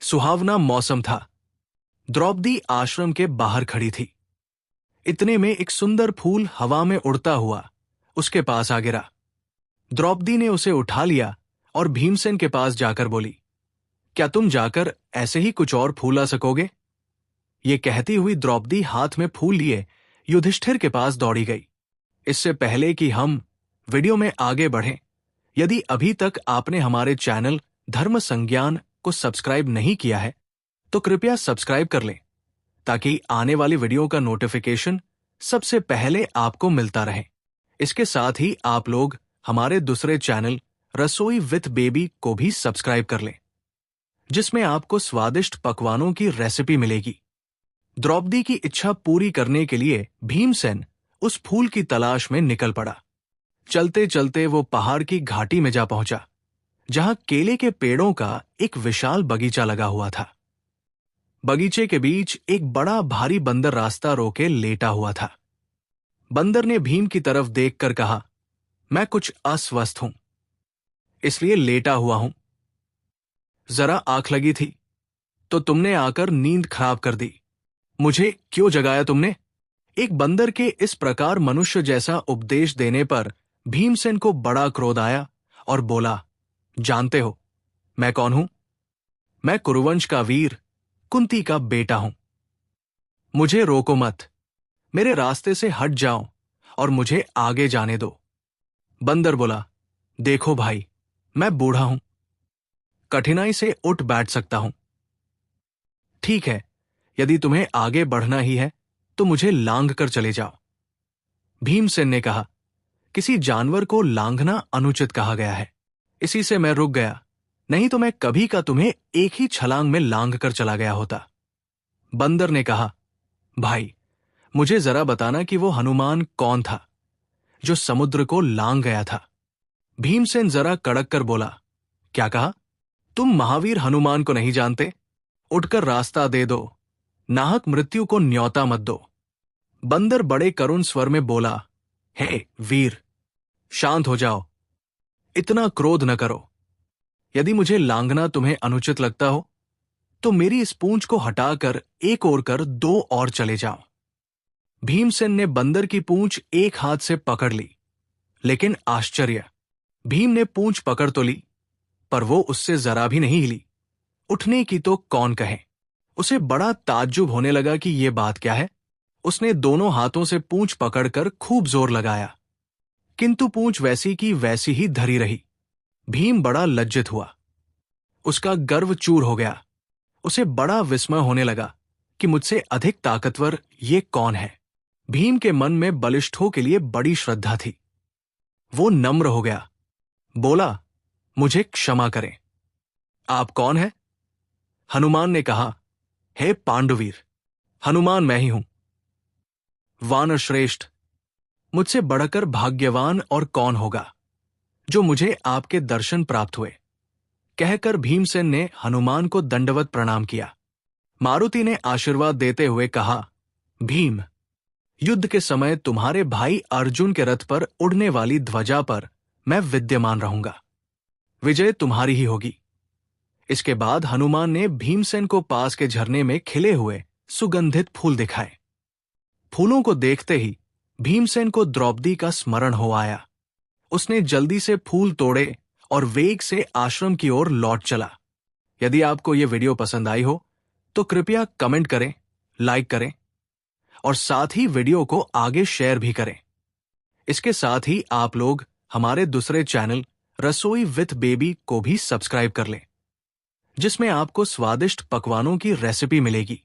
सुहावना मौसम था। द्रौपदी आश्रम के बाहर खड़ी थी। इतने में एक सुंदर फूल हवा में उड़ता हुआ उसके पास आ गिरा। द्रौपदी ने उसे उठा लिया और भीमसेन के पास जाकर बोली, क्या तुम जाकर ऐसे ही कुछ और फूल ला सकोगे? ये कहती हुई द्रौपदी हाथ में फूल लिए युधिष्ठिर के पास दौड़ी गई। इससे पहले कि हम वीडियो में आगे बढ़ें, यदि अभी तक आपने हमारे चैनल धर्म संज्ञान को सब्सक्राइब नहीं किया है तो कृपया सब्सक्राइब कर लें ताकि आने वाली वीडियो का नोटिफिकेशन सबसे पहले आपको मिलता रहे। इसके साथ ही आप लोग हमारे दूसरे चैनल रसोई विथ बेबी को भी सब्सक्राइब कर लें, जिसमें आपको स्वादिष्ट पकवानों की रेसिपी मिलेगी। द्रौपदी की इच्छा पूरी करने के लिए भीमसेन उस फूल की तलाश में निकल पड़ा। चलते चलते वो पहाड़ की घाटी में जा पहुंचा, जहां केले के पेड़ों का एक विशाल बगीचा लगा हुआ था। बगीचे के बीच एक बड़ा भारी बंदर रास्ता रोके लेटा हुआ था। बंदर ने भीम की तरफ देखकर कहा, मैं कुछ अस्वस्थ हूं, इसलिए लेटा हुआ हूं। जरा आंख लगी थी तो तुमने आकर नींद खराब कर दी। मुझे क्यों जगाया तुमने? एक बंदर के इस प्रकार मनुष्य जैसा उपदेश देने पर भीमसेन को बड़ा क्रोध आया और बोला, जानते हो मैं कौन हूं? मैं कुरुवंश का वीर कुंती का बेटा हूं। मुझे रोको मत, मेरे रास्ते से हट जाओ और मुझे आगे जाने दो। बंदर बोला, देखो भाई, मैं बूढ़ा हूं, कठिनाई से उठ बैठ सकता हूं। ठीक है, यदि तुम्हें आगे बढ़ना ही है तो मुझे लांघ कर चले जाओ। भीमसेन ने कहा, किसी जानवर को लांघना अनुचित कहा गया है, इसी से मैं रुक गया, नहीं तो मैं कभी का तुम्हें एक ही छलांग में लांघ कर चला गया होता। बंदर ने कहा, भाई, मुझे जरा बताना कि वो हनुमान कौन था जो समुद्र को लांघ गया था। भीमसेन जरा कड़क कर बोला, क्या कहा? तुम महावीर हनुमान को नहीं जानते? उठकर रास्ता दे दो, नाहक मृत्यु को न्योता मत दो। बंदर बड़े करुण स्वर में बोला, हे वीर, शांत हो जाओ, इतना क्रोध न करो। यदि मुझे लांघना तुम्हें अनुचित लगता हो तो मेरी इस पूंछ को हटाकर एक ओर कर दो और चले जाओ। भीमसेन ने बंदर की पूंछ एक हाथ से पकड़ ली, लेकिन आश्चर्य, भीम ने पूंछ पकड़ तो ली पर वो उससे जरा भी नहीं हिली। उठने की तो कौन कहे। उसे बड़ा ताज्जुब होने लगा कि ये बात क्या है। उसने दोनों हाथों से पूंछ पकड़कर खूब जोर लगाया, किंतु पूंछ वैसी की वैसी ही धरी रही। भीम बड़ा लज्जित हुआ, उसका गर्व चूर हो गया। उसे बड़ा विस्मय होने लगा कि मुझसे अधिक ताकतवर ये कौन है। भीम के मन में बलिष्ठों के लिए बड़ी श्रद्धा थी। वो नम्र हो गया, बोला, मुझे क्षमा करें, आप कौन हैं? हनुमान ने कहा, हे पांडुवीर, हनुमान मैं ही हूं। वानर श्रेष्ठ, मुझसे बढ़कर भाग्यवान और कौन होगा जो मुझे आपके दर्शन प्राप्त हुए। कहकर भीमसेन ने हनुमान को दंडवत प्रणाम किया। मारुति ने आशीर्वाद देते हुए कहा, भीम, युद्ध के समय तुम्हारे भाई अर्जुन के रथ पर उड़ने वाली ध्वजा पर मैं विद्यमान रहूंगा, विजय तुम्हारी ही होगी। इसके बाद हनुमान ने भीमसेन को पास के झरने में खिले हुए सुगंधित फूल दिखाए। फूलों को देखते ही भीमसेन को द्रौपदी का स्मरण हो आया। उसने जल्दी से फूल तोड़े और वेग से आश्रम की ओर लौट चला। यदि आपको यह वीडियो पसंद आई हो तो कृपया कमेंट करें, लाइक करें और साथ ही वीडियो को आगे शेयर भी करें। इसके साथ ही आप लोग हमारे दूसरे चैनल रसोई विथ बेबी को भी सब्सक्राइब कर लें, जिसमें आपको स्वादिष्ट पकवानों की रेसिपी मिलेगी।